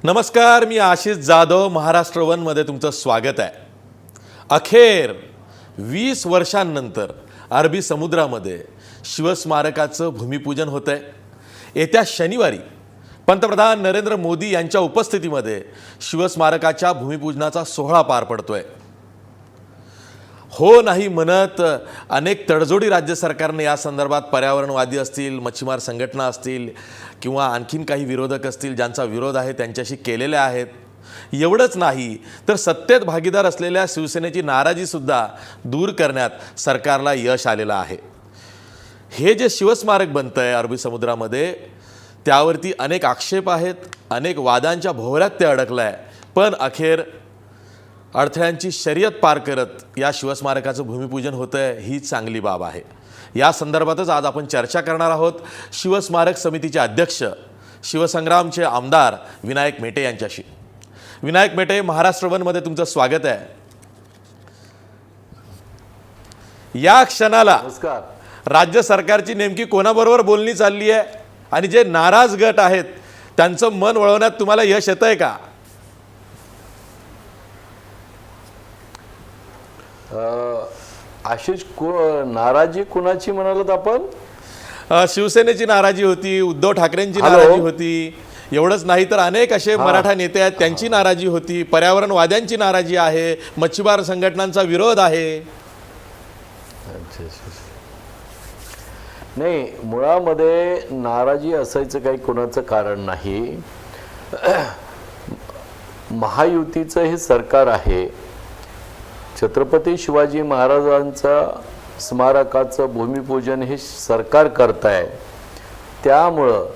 नमस्कार, मी आशिष जाधव. महाराष्ट्र वनमध्ये तुमचं स्वागत आहे. अखेर 20 वर्षांनंतर अरबी समुद्रामध्ये शिवस्मारकाचं भूमिपूजन होत आहे. येत्या शनिवारी पंतप्रधान नरेंद्र मोदी यांच्या उपस्थितीमध्ये शिवस्मारकाच्या भूमिपूजनाचा सोहळा पार पडतोय. हो नाही म्हणत अनेक तडजोडी राज्य सरकारने या संदर्भात पर्यावरणवादी असतील, मच्छीमार संघटना असतील किंवा आणखीन काही विरोधक असतील ज्यांचा विरोध आहे त्यांच्याशी केलेल्या आहेत. एवढंच नाही तर सत्तेत भागीदार असलेल्या शिवसेनेची नाराजीसुद्धा दूर करण्यात सरकारला यश आलेलं आहे. हे जे शिवस्मारक बनतं आहे अरबी समुद्रामध्ये त्यावरती अनेक आक्षेप आहेत, अनेक वादांच्या भोवऱ्यात ते अडकलं आहे. पण अखेर अडथळ्यांची शर्यत पार करत या शिवस्मारकाचं भूमिपूजन होतं आहे, ही चांगली बाब आहे. या संदर्भातच आज आपण चर्चा करणार आहोत शिवस्मारक समितीचे अध्यक्ष, शिवसंग्रामचे आमदार विनायक मेटे यांच्याशी. विनायक मेटे, महाराष्ट्र वनमध्ये तुमचं स्वागत आहे. या क्षणाला राज्य सरकारची नेमकी कोणाबरोबर बोलणी चालली आहे आणि जे नाराज गट आहेत त्यांचं मन वळवण्यात तुम्हाला यश येतंय का? आशिष, नाराजी कुणाची म्हणालात आपण? शिवसेनेची नाराजी होती, उद्धव ठाकरेंची नाराजी होती. एवढंच नाही तर अनेक असे मराठा नेते आहेत त्यांची नाराजी होती, पर्यावरणवाद्यांची नाराजी आहे, मच्छीमार संघटनांचा विरोध आहे. नाही, मुळामध्ये नाराजी असायचं काही कोणाचं कारण नाही. महायुतीचं हे सरकार आहे. छत्रपती शिवाजी महाराजांचा स्मारकाचं भूमिपूजन हे सरकार करत आहे. त्यामुळं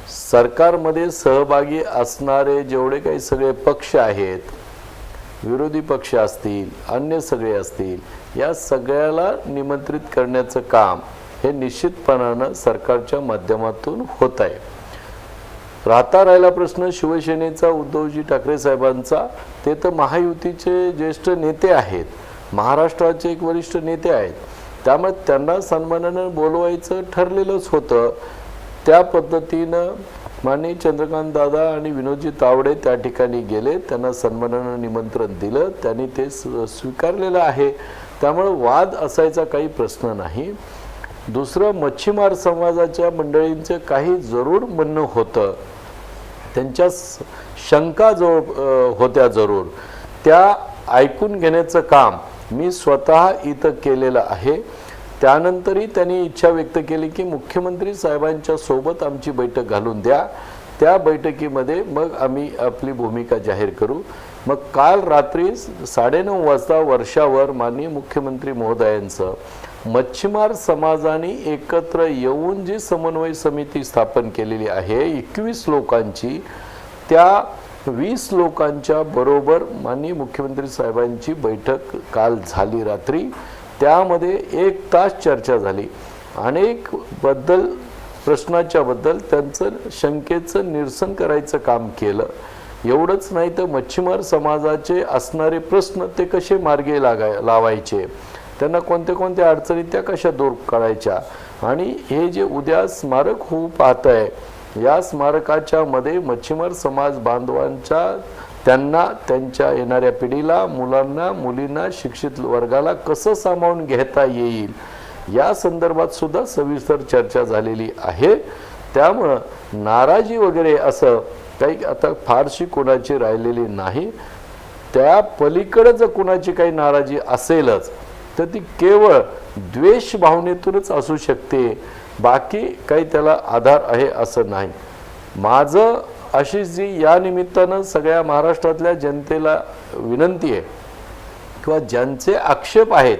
सरकारमध्ये सहभागी असणारे जेवढे काही सगळे पक्ष आहेत, विरोधी पक्ष असतील, अन्य सगळे असतील, या सगळ्याला निमंत्रित करण्याचं काम हे निश्चितपणानं सरकारच्या माध्यमातून होत आहे. राहिला प्रश्न शिवसेनेचा, उद्धवजी ठाकरे साहेबांचा. ते तर महायुतीचे ज्येष्ठ नेते आहेत, महाराष्ट्राचे एक वरिष्ठ नेते आहेत, त्यामुळे त्यांना सन्मानानं बोलवायचं ठरलेलंच होतं. त्या पद्धतीनं माननीय चंद्रकांत दादा आणि विनोदजी तावडे त्या ठिकाणी गेले, त्यांना सन्मानानं निमंत्रण दिलं, त्यांनी ते स्वीकारलेलं आहे. त्यामुळं वाद असायचा काही प्रश्न नाही. दुसरं, मच्छीमार समाजाच्या मंडळींचं काही जरूर म्हणणं होतं, त्यांच्या शंका जो होत्या जरूर, त्या ऐकून घेण्याचं काम मी स्वतः इथं केलेलं आहे. त्यानंतरही त्यांनी इच्छा व्यक्त केली की मुख्यमंत्री साहेबांच्या सोबत आमची बैठक घालून द्या, त्या बैठकीमध्ये मग आम्ही आपली भूमिका जाहीर करू. मग काल रात्री 9:30 वाजता वर्षावर माननीय मुख्यमंत्री महोदयांचं मच्छीमार समाजाने एकत्र येऊन जी समन्वय समिती स्थापन केलेली आहे 21 लोकांची, त्या 20 लोकांच्या बरोबर माननीय मुख्यमंत्री साहेबांची बैठक काल झाली रात्री. त्यामध्ये 1 तास चर्चा झाली. अनेक प्रश्नाच्या बद्दल त्यांचं शंकेचं निरसन करायचं काम केलं. एवढंच नाही तर मच्छीमार समाजाचे असणारे प्रश्न ते कसे मार्गी लावायचे, त्यांना कोणत्या कोणत्या अडचणी त्या कशा दूर करायच्या, आणि हे जे उद्या स्मारक होऊ पाहत आहे या स्मारकाच्या मध्ये मच्छीमार समाज बांधवांच्या, त्यांना, त्यांच्या येणाऱ्या पिढीला, मुलांना, मुलींना, शिक्षित वर्गाला कसं सामावून घेता येईल या संदर्भात सुद्धा सविस्तर चर्चा झालेली आहे. त्यामुळं नाराजी वगैरे असं काही आता फारशी कोणाची राहिलेली नाही. त्या पलीकडे जर कोणाची काही नाराजी असेलच तर ती केवळ द्वेष भावनेतूनच असू शकते, बाकी काही त्याला आधार आहे असं नाही. माझं आशिषजी या निमित्तानं सगळ्या महाराष्ट्रातल्या जनतेला विनंती आहे किंवा ज्यांचे आक्षेप आहेत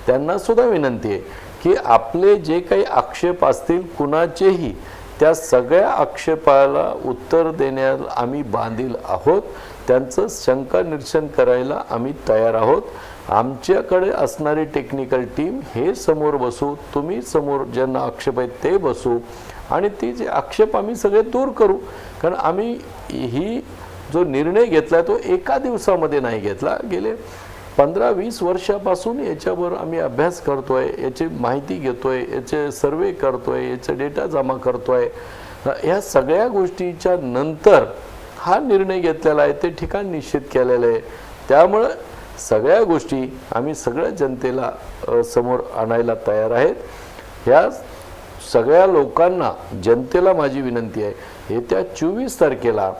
त्यांना सुद्धा विनंती आहे की आपले जे काही आक्षेप असतील कुणाचेही, त्या सगळ्या आक्षेपाला उत्तर देण्याला आम्ही बांधील आहोत. त्यांचं शंका निरसन करायला आम्ही तयार आहोत. आमच्याकडे असणारी टेक्निकल टीम हे समोर बसू, तुम्ही समोर ज्यांना आक्षेप आहेत ते बसू, आणि ती जे आक्षेप आम्ही सगळे दूर करू. कारण आम्ही ही जो निर्णय घेतला तो एका दिवसामध्ये नाही घेतला. गेले 15-20 वर्षापासून याच्यावर आम्ही अभ्यास करतोय, याची माहिती घेतोय, याचे सर्वे करतोय, याचे डेटा जमा करतोय. या सगळ्या गोष्टीच्या नंतर हा निर्णय घेतलेला आहे, ते ठिकाण निश्चित केलेलं आहे. त्यामुळं सगळ्या गोष्टी आम्ही सगळ्या जनतेला समोर आणायला तयार आहेत. ह्या सगळ्या लोकांना, जनतेला माझी विनंती आहे, येत्या 24 तारखेला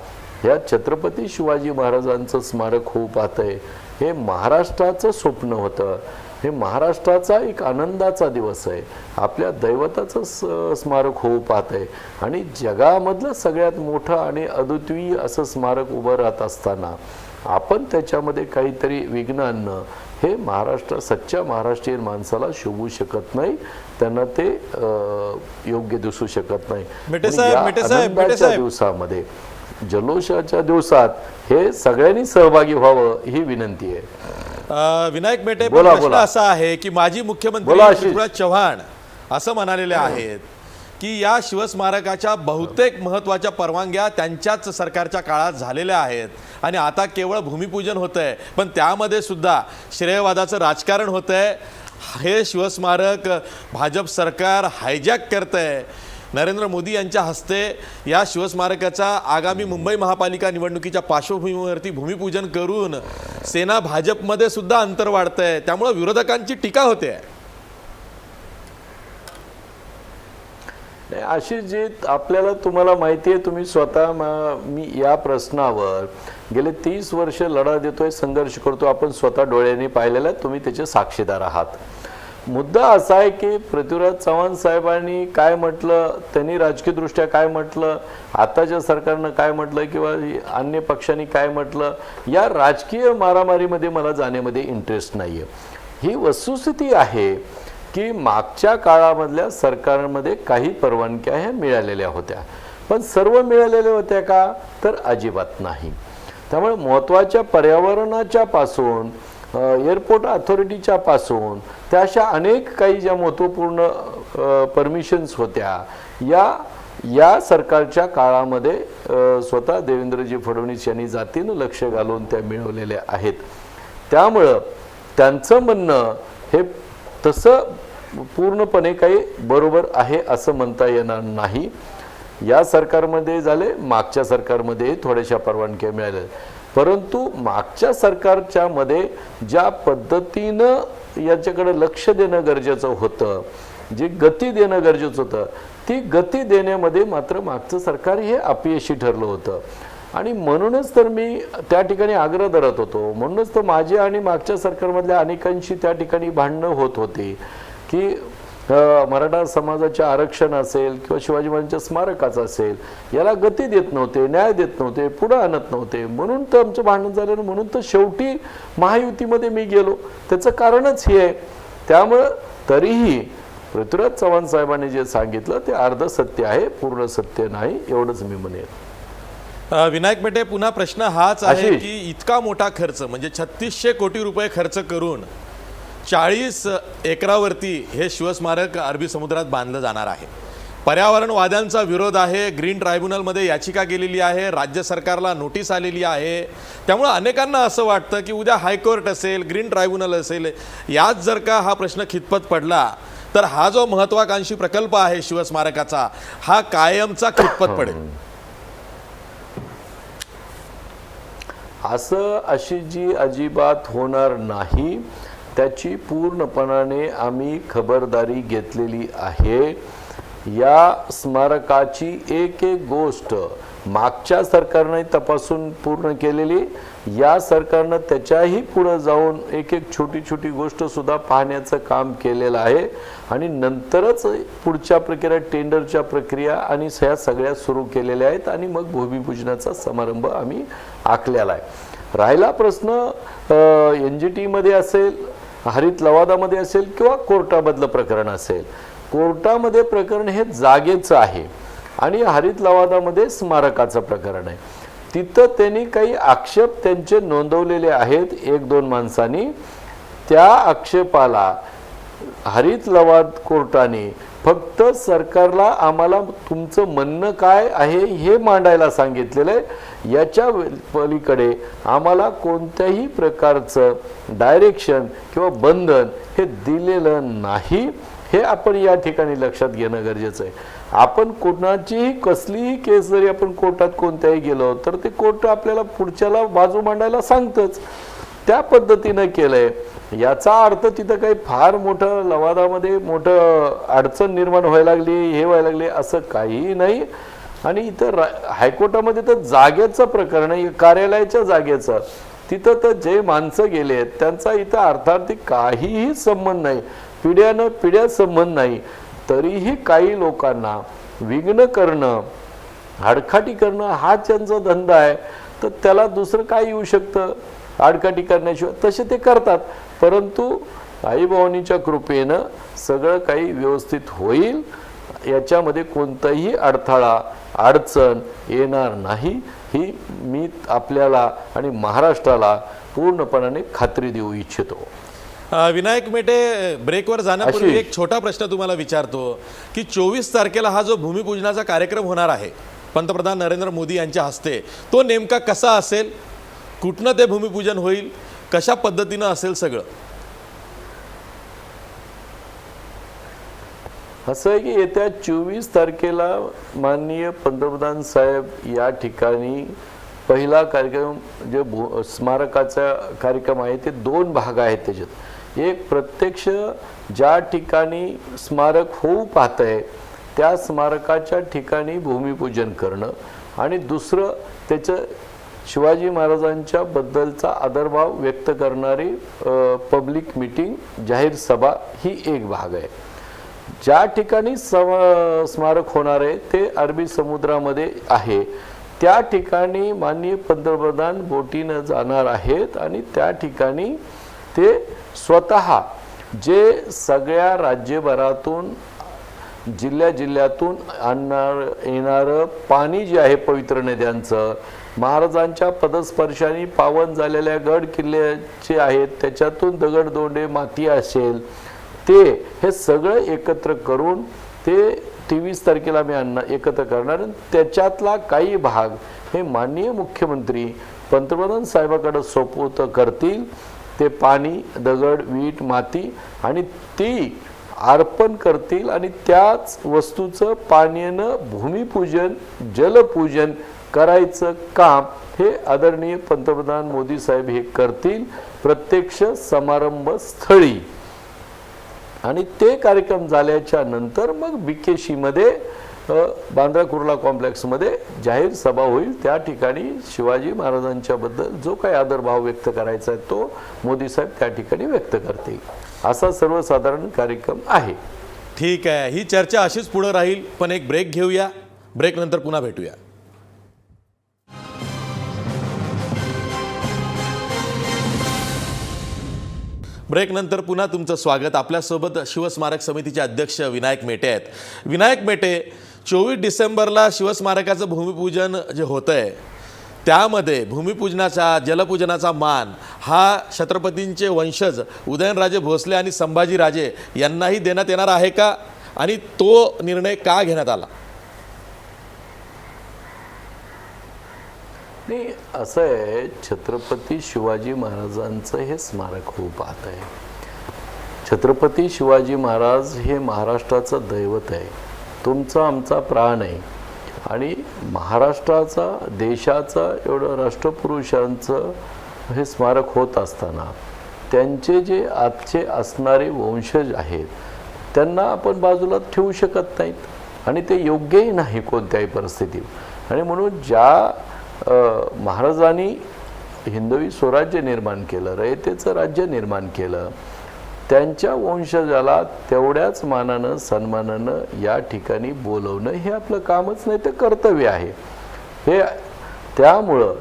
ह्या छत्रपती शिवाजी महाराजांचं स्मारक होऊ पाहतंय. हे महाराष्ट्राचं स्वप्न होतं, हे महाराष्ट्राचा एक आनंदाचा दिवस आहे. आपल्या दैवताचं स्मारक होऊ पाहतंय आणि जगामधलं सगळ्यात मोठं आणि अद्वितीय असं स्मारक उभं राहत असताना आपण त्याच्यामध्ये काहीतरी विघ्न आणणं हे सच्च्या महाराष्ट्रीयन माणसाला शोभू शकत नाही, त्यांना ते योग्य दिसू शकत नाही. आनंदाच्या दिवसामध्ये, जल्लोषाच्या दिवसात हे सगळ्यांनी सहभागी व्हावं ही विनंती आहे. विनायक मेटे, प्रश्न असा आहे की माजी मुख्यमंत्री पृथ्वीराज चव्हाण असं म्हणालेले आहेत की या शिवस्मारकाच्या बहुतेक महत्त्वाच्या परवानग्या त्यांच्याच सरकारच्या काळात झालेल्या आहेत आणि आता केवळ भूमिपूजन होतंय, पण त्यामध्ये सुद्धा श्रेयवादाचं राजकारण होतंय. हे शिवस्मारक भाजप सरकार हायजॅक करतंय. नरेंद्र मोदी यांच्या हस्ते या शिवस्मारकाचा आगामी मुंबई महापालिका निवडणुकीच्या पार्श्वभूमीवरती भूमिपूजन करून सेना भाजपमध्ये सुद्धा अंतर वाढतंय. त्यामुळे विरोधकांची टीका होते. अशी जी आपल्याला, तुम्हाला माहिती आहे, तुम्ही स्वतः, मी या प्रश्नावर गेले 30 वर्ष लढा देतोय, संघर्ष करतो, आपण स्वतः डोळ्यांनी पाहिलेला आहे, तुम्ही त्याचे साक्षीदार आहात. मुद्दा असा आहे की पृथ्वीराज चव्हाण साहेबांनी काय म्हटलं, त्यांनी राजकीयदृष्ट्या काय म्हटलं, आताच्या सरकारनं काय म्हटलं किंवा अन्य पक्षांनी काय म्हटलं, या राजकीय मारामारीमध्ये मला जाण्यामध्ये इंटरेस्ट नाही आहे. ही वस्तुस्थिती आहे की मागच्या काळामधल्या सरकारमध्ये काही परवानग्या ह्या मिळालेल्या होत्या, पण सर्व मिळालेल्या होत्या का, तर अजिबात नाही. त्यामुळे महत्त्वाच्या पर्यावरणाच्या पासून, एअरपोर्ट अथॉरिटीच्या पासून, त्या अशा अनेक काही ज्या महत्त्वपूर्ण परमिशन्स होत्या या सरकारच्या काळामध्ये स्वतः देवेंद्रजी फडणवीस यांनी जातीनं लक्ष घालून त्या मिळवलेल्या आहेत. त्यामुळं त्यांचं म्हणणं हे तसं पूर्णपणे काही बरोबर आहे असं म्हणता येणार नाही. या सरकारमध्ये झाले, मागच्या सरकारमध्ये थोड्याशा परवानग्या मिळाल्या, परंतु मागच्या सरकारच्या मध्ये ज्या पद्धतीनं याच्याकडे लक्ष देणं गरजेचं होतं, जी गती देणं गरजेचं होतं, ती गती देण्यामध्ये मात्र मागचं सरकार हे अपयशी ठरलं होतं. आणि म्हणूनच तर मी त्या ठिकाणी आग्रह धरत होतो, म्हणूनच तर माझे आणि मागच्या सरकारमधल्या अनेकांशी त्या ठिकाणी भांडणं होत होती की मराठा समाजाचे आरक्षण असेल किंवा शिवाजी महाराजांच्या स्मारकाचं असेल, याला गती देत नव्हते, न्याय देत नव्हते, पुढं आणत नव्हते. म्हणून तर आमचं भांडण झालं, म्हणून तर शेवटी महायुतीमध्ये मी गेलो. त्याचं कारणच हे आहे. त्यामुळं तरीही पृथ्वीराज चव्हाण साहेबांनी जे सांगितलं ते अर्ध सत्य आहे, पूर्ण सत्य नाही, एवढंच मी म्हणेन. विनायक मेटे, पुन्हा प्रश्न हाच आहे की इतका मोठा खर्च, म्हणजे 3600 कोटी रुपये खर्च करून 40 एकरावरती हे शिवस्मारक अरबी समुद्रात बांधलं जाणार आहे. पर्यावरणवाद्यांचा विरोध आहे, ग्रीन ट्रायब्युनलमध्ये याचिका केलेली आहे, राज्य सरकारला नोटीस आलेली आहे. त्यामुळे अनेकांना असं वाटतं की उद्या हायकोर्ट असेल, ग्रीन ट्रायब्युनल असेल, यात जर का हा प्रश्न खितपत पडला तर हा जो महत्त्वाकांक्षी प्रकल्प आहे शिवस्मारकाचा, हा कायमचा खितपत पडेल. असं अशी जी अजिबात होणार नाही, त्याची पूर्णपणाने आम्ही खबरदारी घेतलेली आहे. या स्मारकाची एक एक गोष्ट मागच्या सरकारने तपासून पूर्ण केलेली, या सरकारनं त्याच्याही पुढे जाऊन एक एक छोटी छोटी गोष्ट सुद्धा पाहण्याचं काम केलेलं आहे. आणि नंतरच पुढच्या प्रक्रिया, टेंडरच्या प्रक्रिया आणि ह्या सगळ्या सुरू केलेल्या आहेत आणि मग भूमिपूजनाचा समारंभ आम्ही आखलेला आहे. राहिला प्रश्न NGT मध्ये असेल, हरित लवादामध्ये असेल किंवा कोर्टामधलं प्रकरण असेल, कोर्टामध्ये प्रकरण हे जागेचं आहे आणि हरित लवादामध्ये स्मारकाचं प्रकरण आहे. तिथं त्यांनी काही आक्षेप त्यांचे नोंदवलेले आहेत 1-2 माणसांनी. त्या आक्षेपाला हरित लवाद कोर्टाने फक्त सरकारला आम्हाला तुमचं म्हणणं काय आहे हे मांडायला सांगितलेलं आहे. याच्या पलीकडे आम्हाला कोणत्याही प्रकारचं डायरेक्शन किंवा बंधन हे दिलेलं नाही. हे आपण या ठिकाणी लक्षात घेणं गरजेचं आहे. आपण कोणाचीही कसलीही केस जरी आपण कोर्टात कोणत्याही गेलो तर ते कोर्ट आपल्याला पुढच्याला बाजू मांडायला सांगतच. त्या पद्धतीनं केलंय. याचा अर्थ तिथं काही फार मोठं लवादामध्ये मोठं अडचण निर्माण व्हायला लागली, हे व्हायला लागले असं काहीही नाही. आणि इथं हायकोर्टामध्ये तर जागेचं प्रकरण आहे, कार्यालयाच्या जागेचं. तिथं तर जे माणसं गेले आहेत त्यांचा इथं अर्थार्थी काहीही संबंध नाही, पिढ्यानं पिढ्या संबंध नाही. तरीही काही लोकांना विघ्न करणं, आडकाठी करणं हा त्यांचा धंदा आहे. तर त्याला दुसरं काय येऊ शकतं आडकाठी करण्याशिवाय? तसे ते करतात. परंतु आईभवानीच्या कृपेनं सगळं काही व्यवस्थित होईल, याच्यामध्ये कोणताही अडथळा अडचण येणार नाही, ही मी आपल्याला आणि महाराष्ट्राला पूर्णपणाने खात्री देऊ इच्छितो. विनायक मेटे, ब्रेकवर जाण्यापूर्वी एक छोटा प्रश्न तुम्हाला विचारतो की 24 तारखेला हा जो भूमिपूजनाचा कार्यक्रम होणार आहे पंतप्रधान नरेंद्र मोदी यांच्या हस्ते, तो नेमका कसा असेल, कुठनं ते भूमिपूजन होईल, कशा पद्धतीनं असेल सगळं? असं आहे की येत्या 24 तारखेला माननीय पंतप्रधान साहेब या ठिकाणी पहिला कार्यक्रम जे स्मारकाचा कार्यक्रम आहे ते 2 भाग आहेत. त्याच्यात एक प्रत्यक्ष ज्या ठिकाणी स्मारक होऊ पाहतंय त्या स्मारकाच्या ठिकाणी भूमिपूजन करणं, आणि दुसरं त्याचं शिवाजी महाराजांच्या बद्दलचा आदरभाव व्यक्त करणारी पब्लिक मीटिंग, जाहीर सभा, ही एक भाग आहे. ज्या ठिकाणी स्मारक होणार आहे ते अरबी समुद्रामध्ये आहे. त्या ठिकाणी माननीय पंतप्रधान बोटीनं जाणार आहेत आणि त्या ठिकाणी ते स्वतः जे सगळ्या राज्यभरातून जिल्ह्यातून येणारं पाणी जे आहे पवित्र नद्यांचं, महाराजांच्या पदस्पर्शाने पावन झालेल्या गड किल्ल्याचे आहेत त्याच्यातून दगडदोंडे माती असेल, ते हे सगळं एकत्र करून ते 23 तारखेला मी एकत्र करणार. त्याच्यातला काही भाग हे माननीय मुख्यमंत्री पंतप्रधान साहेबांकडे सोपवत करतील. ते पाणी, दगड, वीट, माती आणि ती अर्पण करतील आणि त्याच वस्तूचं पाण्यानं भूमिपूजन, जलपूजन करायचं काम हे आदरणीय पंतप्रधान मोदी साहेब हे करतील प्रत्यक्ष समारंभ स्थळी. आणि ते कार्यक्रम झाल्याच्या नंतर मग BKC मध्ये बांद्रा कुर्ला कॉम्प्लेक्समध्ये जाहीर सभा होईल. त्या ठिकाणी शिवाजी महाराजांच्या बद्दल जो काही आदरभाव व्यक्त करायचा आहे तो मोदी साहेब त्या ठिकाणी व्यक्त करतील. असा सर्वसाधारण कार्यक्रम आहे. ठीक आहे, ही चर्चा अशीच पुढे राहील, पण एक ब्रेक घेऊया. ब्रेक नंतर पुन्हा भेटूया. ब्रेक नंतर पुन्हा तुमचं स्वागत. आपल्यासोबत शिवस्मारक समितीचे अध्यक्ष विनायक मेटे आहेत. विनायक मेटे, 24 डिसेंबरला शिवस्मारकाचं भूमिपूजन जे होतं आहे त्यामध्ये भूमिपूजनाचा, जलपूजनाचा मान हा छत्रपतींचे वंशज उदयनराजे भोसले आणि संभाजीराजे यांनाही देण्यात येणार आहे का, आणि तो निर्णय का घेण्यात आला? नाही, असं आहे, छत्रपती शिवाजी महाराजांचं हे स्मारक होऊ पाहत आहे. छत्रपती शिवाजी महाराज हे महाराष्ट्राचं दैवत आहे, तुमचा आमचा प्राण आहे. आणि महाराष्ट्राचा, देशाचा, एवढं राष्ट्रपुरुषांचं हे स्मारक होत असताना त्यांचे जे आजचे असणारे वंशज आहेत त्यांना आपण बाजूला ठेवू शकत नाहीत आणि ते योग्यही नाही कोणत्याही परिस्थितीत. आणि म्हणून ज्या महाराजांनी हिंदवी स्वराज्य निर्माण केलं, रयतेचं राज्य निर्माण केलं, त्यांच्या वंशजाला तेवढ्याच मानानं, सन्मानानं या ठिकाणी बोलवणं हे आपलं कामच नाही, ते कर्तव्य आहे. हे त्यामुळं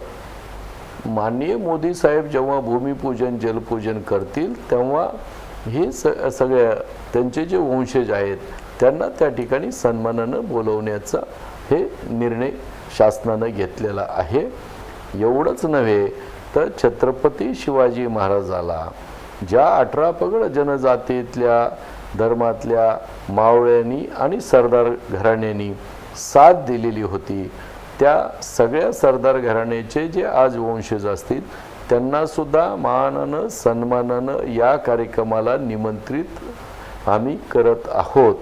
माननीय मोदी साहेब जेव्हा भूमिपूजन, जलपूजन करतील तेव्हा हे सगळ्या त्यांचे जे वंशज आहेत त्यांना त्या ठिकाणी सन्मानानं बोलवण्याचा हे निर्णय शासनानं घेतलेला आहे. एवढंच नव्हे तर छत्रपती शिवाजी महाराजाला ज्या 18 पगड जनजातीतल्या धर्मातल्या मावळ्यांनी आणि सरदार घराण्यांनी साथ दिलेली होती, त्या सगळ्या सरदार घराण्याचे जे आज वंशज असतील त्यांना सुद्धा मानानं, सन्मानानं या कार्यक्रमाला निमंत्रित आम्ही करत आहोत.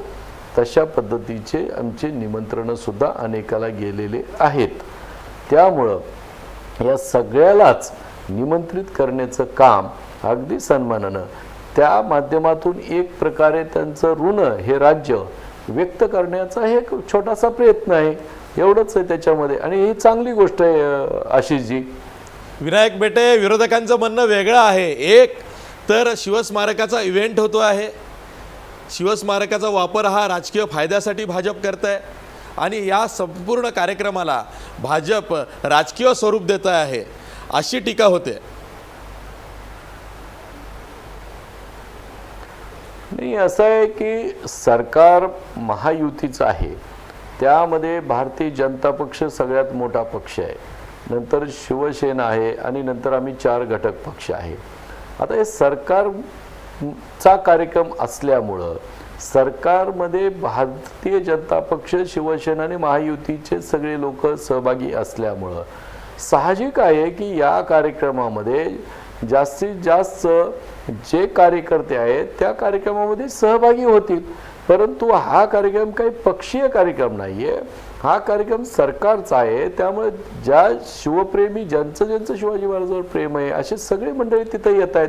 तशा पद्धतीचे आमचे निमंत्रणं सुद्धा अनेकाला गेलेले आहेत. त्यामुळं या सगळ्यालाच निमंत्रित करण्याचं काम अगदी सन्मानानं, त्या माध्यमातून एक प्रकारे त्यांचं ऋण हे राज्य व्यक्त करण्याचा हे एक छोटासा प्रयत्न आहे, एवढंच आहे त्याच्यामध्ये. आणि ही चांगली गोष्ट आहे आशिषजी. विनायक मेटे, विरोधकांचं म्हणणं वेगळं आहे. एक तर शिवस्मारकाचा इव्हेंट होतो आहे, शिवस्मारकाचा वापर हा राजकीय फायद्यासाठी भाजप करत आहे आणि या संपूर्ण कार्यक्रमाला भाजप राजकीय स्वरूप देत आहे अशी टीका होते. नाही, असं आहे की सरकार महायुतीचं आहे, त्यामध्ये भारतीय जनता पक्ष सगळ्यात मोठा पक्ष आहे, नंतर शिवसेना आहे आणि नंतर आम्ही 4 घटक पक्ष आहे. आता हे सरकारचा कार्यक्रम असल्यामुळं सरकारमध्ये भारतीय जनता पक्ष, शिवसेना आणि महायुतीचे सगळे लोक सहभागी असल्यामुळं साहजिक आहे की या कार्यक्रमामध्ये जास्तीत जास्त जे कार्यकर्ते आहेत त्या कार्यक्रमामध्ये सहभागी होतील. परंतु हा कार्यक्रम काही पक्षीय कार्यक्रम नाही आहे, हा कार्यक्रम सरकारचा आहे. त्यामुळे ज्या शिवप्रेमी, ज्यांचं शिवाजी महाराजांवर प्रेम आहे असे सगळे मंडळी तिथे येत आहेत,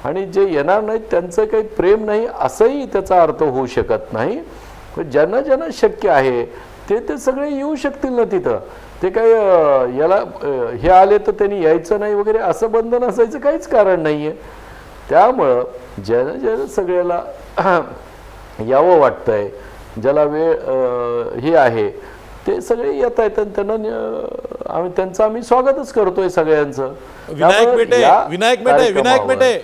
आणि जे येणार नाहीत त्यांचं काही प्रेम नाही असंही त्याचा अर्थ होऊ शकत नाही. ज्यांना ज्यांना शक्य आहे ते सगळे येऊ शकतील ना तिथं. ते काही याला हे आले तर त्यांनी यायचं नाही वगैरे असं बंधन असायचं काहीच कारण नाही आहे. त्यामुळं ज्याला सगळ्याला यावं वाटतंय, ज्याला वेळ हे आहे ते सगळे येत आहेत आणि त्यांना त्यांचं आम्ही स्वागतच करतोय सगळ्यांचं. विनायक मेटे,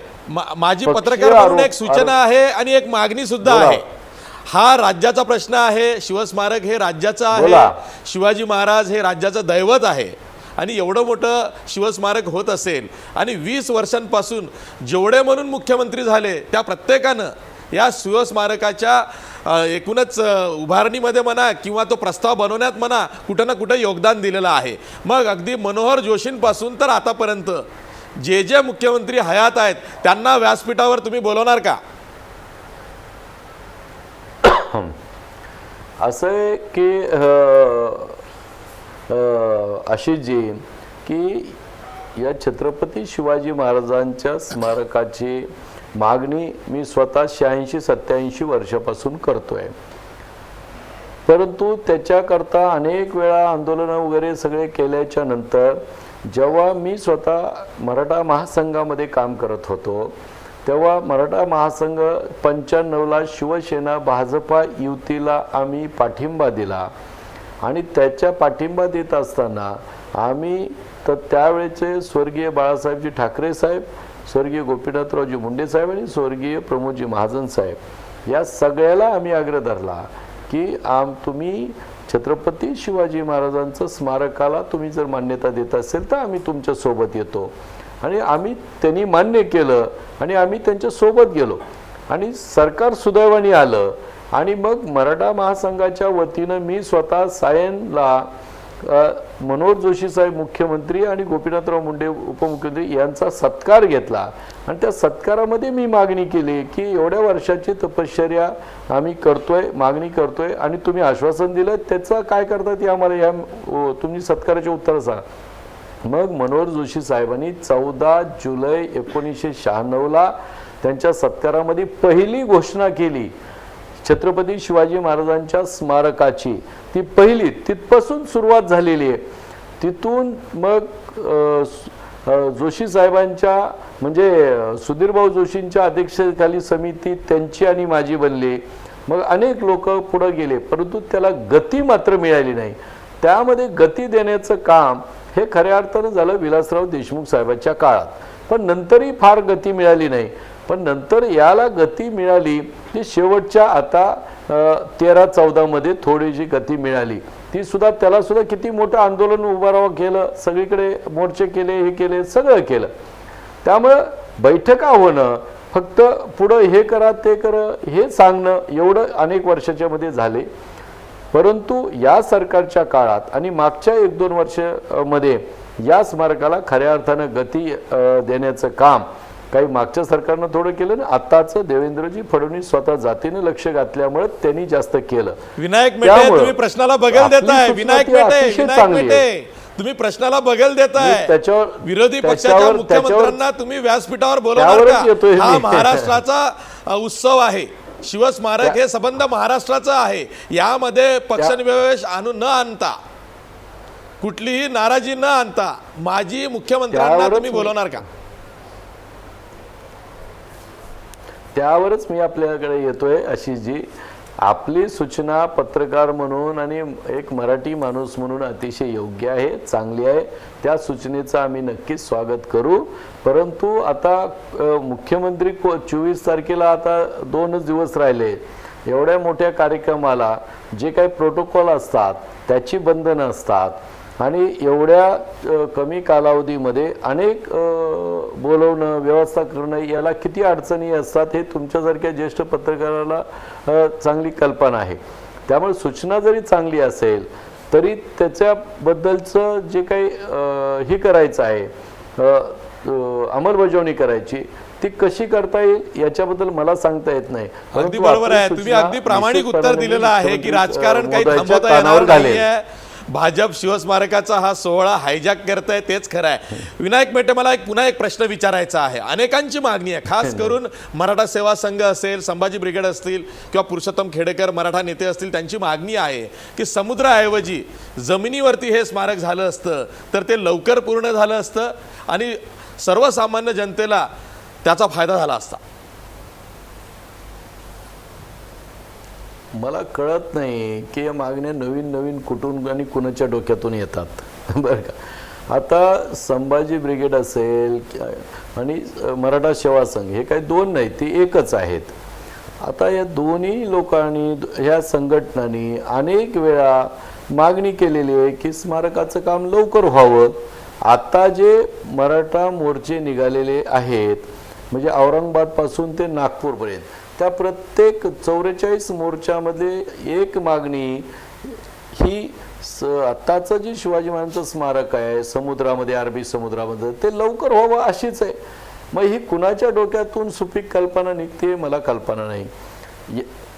माझी पत्रकार म्हणून एक सूचना आहे आणि एक मागणी सुद्धा आहे. हा राज्याचा प्रश्न आहे, शिवस्मारक हे राज्याचं आहे, शिवाजी महाराज हे राज्याचं दैवत आहे आणि एवढं मोठं शिवस्मारक होत असेल आणि 20 वर्षांपासून जेवढे म्हणून मुख्यमंत्री झाले त्या प्रत्येकानं या शिवस्मारकाच्या एकूणच उभारणीमध्ये म्हणा किंवा तो प्रस्ताव बनवण्यात म्हणा कुठं ना कुठं योगदान दिलेलं आहे. मग अगदी मनोहर जोशींपासून तर आतापर्यंत जे मुख्यमंत्री हयात आहेत त्यांना व्यासपीठावर तुम्ही बोलवणार का? असं आहे की आशिषजी की या छत्रपती शिवाजी महाराजांच्या स्मारकाची मागणी मी स्वतः 86-87 वर्षापासून करतोय. परंतु त्याच्याकरता अनेक वेळा आंदोलनं वगैरे सगळे केल्याच्या नंतर जेव्हा मी स्वतः मराठा महासंघामध्ये काम करत होतो तेव्हा मराठा महासंघ 95ला शिवसेना भाजपा युतीला आम्ही पाठिंबा दिला आणि त्याच्या पाठिंबा देत असताना आम्ही तर त्यावेळेचे स्वर्गीय बाळासाहेबजी ठाकरे साहेब, स्वर्गीय गोपीनाथरावजी मुंडे साहेब आणि स्वर्गीय प्रमोदजी महाजन साहेब या सगळ्याला आम्ही आग्रह धरला की तुम्ही छत्रपती शिवाजी महाराजांचं स्मारकाला तुम्ही जर मान्यता देत असेल तर आम्ही तुमच्या सोबत येतो. आणि त्यांनी मान्य केलं आणि आम्ही त्यांच्या सोबत गेलो आणि सरकार सुदैवाने आलं. आणि मग मराठा महासंघाच्या वतीनं मी स्वतः सायनला मनोहर जोशी साहेब मुख्यमंत्री आणि गोपीनाथराव मुंडे उपमुख्यमंत्री यांचा सत्कार घेतला आणि त्या सत्कारामध्ये मी मागणी केली की एवढ्या वर्षाची तपश्चर्या आम्ही करतोय, मागणी करतोय आणि तुम्ही आश्वासन दिलं, त्याचं काय करतात हे आम्हाला या तुम्ही सत्काराचे उत्तर सांगा. मग मनोहर जोशी साहेबांनी 14 जुलै 1996ला त्यांच्या सत्कारामध्ये पहिली घोषणा केली छत्रपती शिवाजी महाराजांच्या स्मारकाची. ती पहिली तिथपासून सुरुवात झालेली आहे. तिथून मग जोशी साहेबांच्या म्हणजे सुधीरभाऊ जोशींच्या अध्यक्षतेखाली समिती त्यांची आणि माझी बनली. मग अनेक लोक पुढे गेले परंतु त्याला गती मात्र मिळाली नाही. त्यामध्ये गती देण्याचं काम हे खऱ्या अर्थानं झालं विलासराव देशमुख साहेबांच्या काळात, पण नंतरही फार गती मिळाली नाही. पण नंतर याला गती मिळाली की शेवटच्या आता 13-14 मध्ये थोडीशी गती मिळाली. ती सुद्धा त्याला सुद्धा किती मोठं आंदोलन उभारावं केलं, सगळीकडे मोर्चे केले, हे केले, सगळं केलं. त्यामुळं बैठका होणं, फक्त पुढं हे करा ते करा हे सांगणं एवढं अनेक वर्षाच्या मध्ये झाले. परंतु या सरकारच्या काळात आणि मागच्या 1-2 वर्षामध्ये या स्मारकाला खऱ्या अर्थानं गती देण्याचं काम काही मागच्या सरकारनं थोडं केलं ना, आताचं देवेंद्रजी फडणवीस स्वतः जातीनं लक्ष घातल्यामुळे त्यांनी जास्त केलं. विनायक मेटे, त्यामुळं तुम्ही प्रश्नाला बगल आपली देताय. सूचना विनायक ती मेटे, अतिशय विनायक चांगली आहे. मेटे, तुम्ही प्रश्नाला बगल देताय. त्याच्यावर विरोधी पक्षाच्या त्याच्यावर- मुख्यमंत्र्यांना तुम्ही व्यासपीठावर बोलवणार त्यावरच येतोय का? हा मी. महाराष्ट्राचा उत्सव आहे. शिवस्मारक हे संबंध महाराष्ट्राचं आहे. यामध्ये पक्षनिवेश न आणता, कुठलीही नाराजी न आणता माजी मुख्यमंत्र्यांना त्यावरच तुम्ही बोलवणार का? त्यावरच मी आपल्याकडे येतोय. अशी जी आपली सूचना पत्रकार म्हणून आणि एक मराठी माणूस म्हणून अतिशय योग्य आहे, चांगली आहे. त्या सूचनेचं आम्ही नक्कीच स्वागत करू. परंतु आता मुख्यमंत्री 24 तारखेला आता 2च दिवस राहिले. एवढ्या मोठ्या कार्यक्रमाला जे काही प्रोटोकॉल असतात त्याची बंधनं असतात आणि एवढ्या कमी कालावधीमध्ये अनेक बोलवणं, व्यवस्था करणं, याला किती अडचणी असतात हे तुमच्यासारख्या ज्येष्ठ पत्रकाराला चांगली कल्पना आहे. त्यामुळे सूचना जरी चांगली असेल तरी त्याच्याबद्दलचं जे काही हे करायचं आहे, अंमलबजावणी करायची, ती कशी करता येईल याच्याबद्दल मला सांगता येत नाही. अगदी बरोबर आहे. तुम्ही अगदी प्रामाणिक उत्तर दिलेलं आहे की राजकारण काही थांबवता येणार नाहीये. भाजप शिवस्मारकाचा हा सोहळा हायजॅक करताय, तेच खरं आहे. विनायक मेटे, मला पुन्हा एक प्रश्न विचारायचा आहे. अनेकांची मागणी आहे, खास करून मराठा सेवा संघ असेल, संभाजी ब्रिगेड असतील किंवा पुरुषोत्तम खेडेकर मराठा नेते असतील, त्यांची मागणी आहे की समुद्राऐवजी जमिनीवरती हे स्मारक झालं असतं तर ते लवकर पूर्ण झालं असतं आणि सर्वसामान्य जनतेला त्याचा फायदा झाला असता. मला कळत नाही की या मागण्या नवीन नवीन कुठून आणि कुणाच्या डोक्यातून येतात. बरं का, आता संभाजी ब्रिगेड असेल आणि मराठा सेवा संघ हे काही दोन नाही, ती एकच आहेत. आता या दोन्ही लोकांनी, ह्या संघटनांनी अनेक वेळा मागणी केलेली आहे की स्मारकाचं काम लवकर व्हावं. आता जे मराठा मोर्चे निघालेले आहेत, म्हणजे औरंगाबादपासून ते नागपूरपर्यंत, त्या प्रत्येक 44 मोर्चामध्ये एक मागणी ही आत्ताचं जे शिवाजी महाराजांचं स्मारक आहे समुद्रामध्ये, अरबी समुद्रामध्ये, ते लवकर व्हावं अशीच आहे. मग ही कुणाच्या डोक्यातून सुपीक कल्पना निघते मला कल्पना नाही.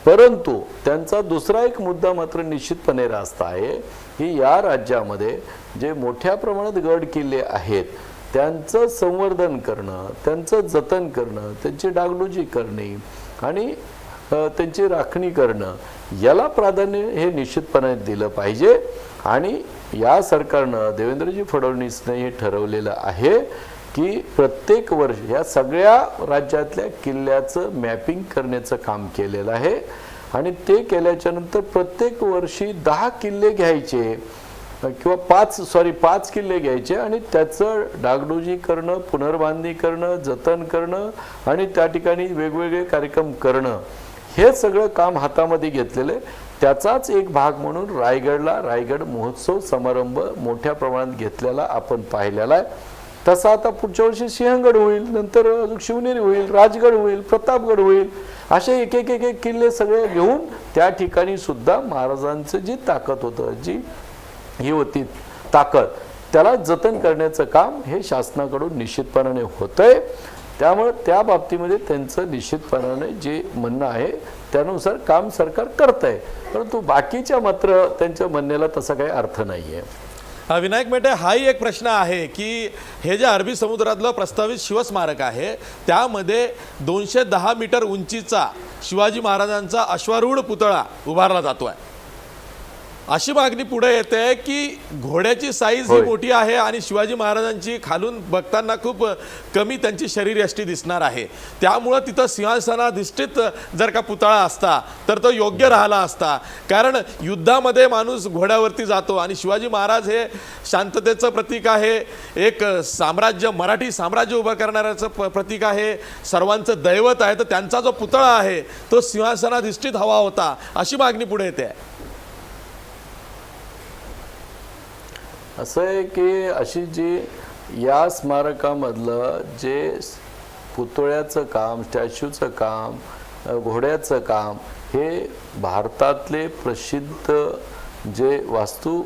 परंतु त्यांचा दुसरा एक मुद्दा मात्र निश्चितपणे रास्त आहे की या राज्यामध्ये जे मोठ्या प्रमाणात गड किल्ले आहेत त्यांचं संवर्धन करणं, त्यांचं जतन करणं, त्यांची डागडुजी करणे आणि त्यांची राखणी करणं, याला प्राधान्य हे निश्चितपणे दिलं पाहिजे. आणि या सरकारनं, देवेंद्रजी फडणवीसने हे ठरवलेलं आहे की प्रत्येक वर्ष या सगळ्या राज्यातल्या किल्ल्याचं मॅपिंग करण्याचं काम केलेलं आहे आणि ते केल्याच्या नंतर प्रत्येक वर्षी 10 किल्ले घ्यायचे किंवा 5 किल्ले घ्यायचे आणि त्याचं डागडुजी करणं, पुनर्बांधणी करणं, जतन करणं आणि त्या ठिकाणी वेगवेगळे कार्यक्रम करणं, हे सगळं काम हातामध्ये घेतलेलं आहे. त्याचाच एक भाग म्हणून रायगडला रायगड महोत्सव समारंभ मोठ्या प्रमाणात घेतलेला आपण पाहिलेला आहे. तसा आता पुढच्या वर्षी सिंहगड होईल, नंतर शिवनेरी होईल, राजगड होईल, प्रतापगड होईल, असे एक एक एक एक किल्ले सगळे घेऊन त्या ठिकाणी सुद्धा महाराजांचं जी ताकद होतं, जी ही होती ताकद, त्याला जतन करण्याचं काम हे शासनाकडून निश्चितपणाने होतंय. त्यामुळे त्या बाबतीमध्ये त्यांचं निश्चितपणाने जे म्हणणं आहे त्यानुसार काम सरकार करतंय. परंतु बाकीच्या मात्र त्यांच्या म्हणण्याला तसा काही अर्थ नाही आहे. विनायक मेटे, हाही एक प्रश्न आहे की हे जे अरबी समुद्रातलं प्रस्तावित शिवस्मारक आहे त्यामध्ये 210 मीटर उंचीचा शिवाजी महाराजांचा अश्वारूढ पुतळा उभारला जातो आहे. अशी मागणी पुढे येते की घोड्याची साईज ही मोठी आहे आणि शिवाजी महाराजांची खालून बघताना खूप कमी त्यांची शरीरयष्टी दिसणार आहे. त्यामुळं तिथं सिंहासनाधिष्ठित जर का पुतळा असता तर तो योग्य राहिला असता. कारण युद्धामध्ये माणूस घोड्यावरती जातो आणि शिवाजी महाराज हे शांततेचं प्रतीक आहे, एक साम्राज्य, मराठी साम्राज्य उभं करणाऱ्याचं प्रतीक आहे, सर्वांचं दैवत आहे. तर त्यांचा जो पुतळा आहे तो सिंहासनाधिष्ठित हवा होता, अशी मागणी पुढे येते. असं आहे की अशी जी या स्मारकामधलं जे पुतळ्याचं काम, स्टॅच्यूचं काम, घोड्याचं काम, हे भारतातले प्रसिद्ध जे वास्तू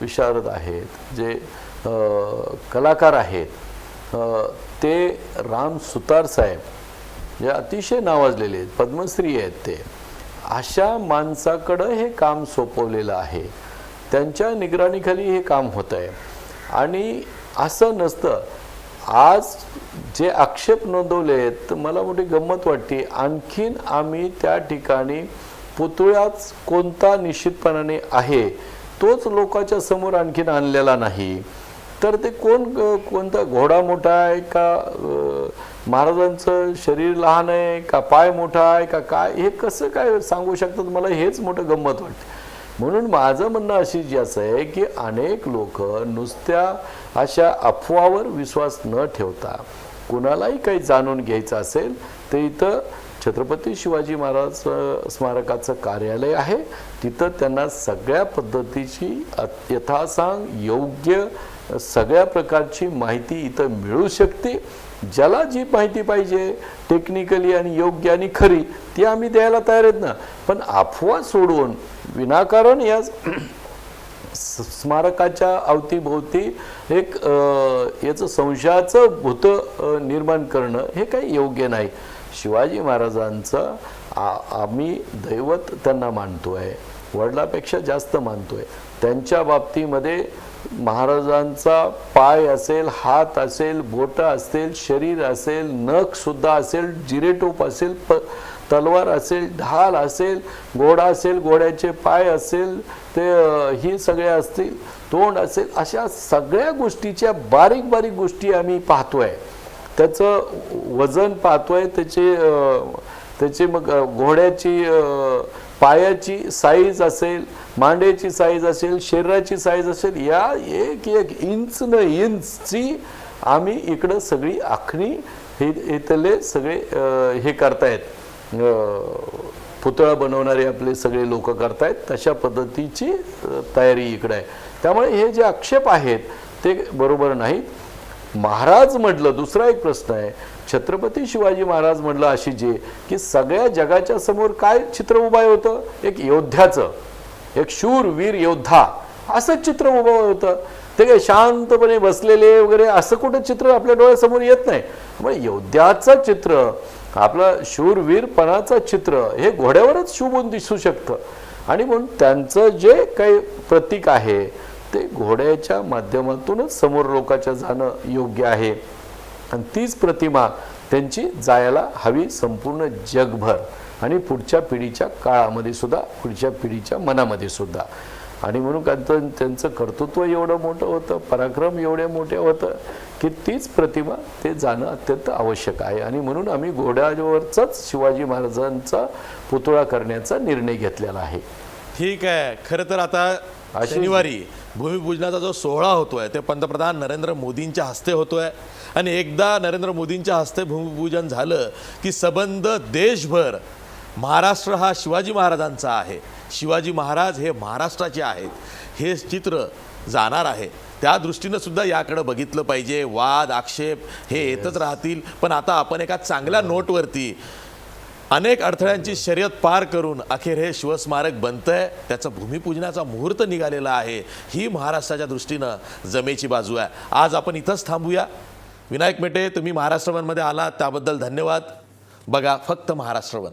विशारद आहेत, जे कलाकार आहेत, ते राम सुतार साहेब जे अतिशय नावाजलेले आहेत, पद्मश्री आहेत, ते अशा माणसाकडं हे काम सोपवलेलं आहे. त्यांच्या निगराणीखाली हे काम होत आहे. आणि असं नसतं. आज जे आक्षेप नोंदवले आहेत तर मला मोठी गंमत वाटते. आणखीन आम्ही त्या ठिकाणी पुतळ्याच कोणता निश्चितपणाने आहे तोच लोकांच्या समोर आणखीन आणलेला नाही. तर ते कोणता घोडा मोठा आहे का, महाराजांचं शरीर लहान आहे का, पाय मोठा आहे का, काय हे कसं काय सांगू शकतात, मला हेच मोठं गंमत वाटते. म्हणून माझं म्हणणं अशी असं आहे की अनेक लोक नुसत्या अशा अफवावर विश्वास न ठेवता कुणालाही काही जाणून घ्यायचं असेल तर इथं छत्रपती शिवाजी महाराज स्मारकाचं कार्यालय आहे. तिथं त्यांना सगळ्या पद्धतीची यथासांग योग्य सगळ्या प्रकारची माहिती इथं मिळू शकते. ज्याला जी माहिती पाहिजे टेक्निकली आणि योग्य आणि खरी ती आम्ही द्यायला तयार आहेत ना. पण अफवा सोडून विनाकारण या स्मारकाच्या अवतीभोवती एक याचं संशयाचं भूत निर्माण करणं हे काही योग्य नाही. शिवाजी महाराजांचं आम्ही दैवत त्यांना मानतोय, वडिलापेक्षा जास्त मानतोय. त्यांच्या बाबतीमध्ये महाराजांचा पाय असेल, हात असेल, बोटं असेल, शरीर असेल, नख सुद्धा असेल, जिरेटोप असेल, तलवार असेल, ढाल असेल, घोडा असेल, घोड्याचे पाय असेल, ते ही सगळे असतील, तोंड असेल, अशा सगळ्या गोष्टीच्या बारीक बारीक गोष्टी आम्ही पाहतोय. त्याचं वजन पाहतोय, त्याचे मग घोड्याची पायाची साईज असेल, मांड्याची साईज असेल, शरीराची साईज असेल, या एक एक इंच न इंचची आम्ही इकडं सगळी आखणी इथले सगळे हे करतायत, पुतळा बनवणारे आपले सगळे लोक करतायत. तशा पद्धतीची तयारी इकडे आहे. त्यामुळे हे जे आक्षेप आहेत ते बरोबर नाहीत. महाराज म्हटलं, दुसरा एक प्रश्न आहे, छत्रपती शिवाजी महाराज म्हटलं अशी जे की सगळ्या जगाच्या समोर काय चित्र उभं होतं, एक योद्ध्याचं, एक शूरवीर योद्धा असं चित्र उभं होतं. ते काय शांतपणे बसलेले वगैरे असं कुठं चित्र आपल्या डोळ्यासमोर येत नाही. त्यामुळे योद्ध्याचं चित्र, आपलं शूरवीरपणाचं चित्र हे घोड्यावरच शोभून दिसू शकतं. आणि म्हणून त्यांचं जे काही प्रतीक आहे ते घोड्याच्या माध्यमातूनच समोर लोकांच्या जाणं योग्य आहे. आणि तीच प्रतिमा त्यांची जायला हवी संपूर्ण जगभर आणि पुढच्या पिढीच्या काळामध्ये सुद्धा, पुढच्या पिढीच्या मनामध्ये सुद्धा. आणि म्हणून त्यांचं कर्तृत्व एवढं मोठं होतं, पराक्रम एवढे मोठे होतं की तीच प्रतिमा ते जाणं अत्यंत आवश्यक आहे. आणि म्हणून आम्ही घोड्यावरचाच शिवाजी महाराजांचा पुतळा करण्याचा निर्णय घेतलेला आहे. ठीक आहे. खरं तर आता शनिवारी भूमिपूजनाचा जो सोहळा होतोय ते पंतप्रधान नरेंद्र मोदींच्या हस्ते होतोय. आणि एकदा नरेंद्र मोदींच्या हस्ते भूमिपूजन झालं की संबंध देशभर महाराष्ट्र हा शिवाजी महाराजांचा आहे, शिवाजी महाराज हे महाराष्ट्राचे आहेत, हे चित्र जाणार आहे. त्या दृष्टीनं सुद्धा याकडे बघितलं पाहिजे. वाद आक्षेप हे येतच राहतील. पण आता आपण एका चांगल्या नोटवरती अनेक अडथळ्यांची शर्यत पार करून अखेर हे शिवस्मारक बनतंय, त्याचं भूमिपूजनाचा मुहूर्त निघालेला आहे. ही महाराष्ट्राच्या दृष्टीनं जमेची बाजू आहे. आज आपण इथंच थांबूया. विनायक मेटे, तुम्ही महाराष्ट्र वनमध्ये आलात त्याबद्दल धन्यवाद. बघा फक्त महाराष्ट्र वन.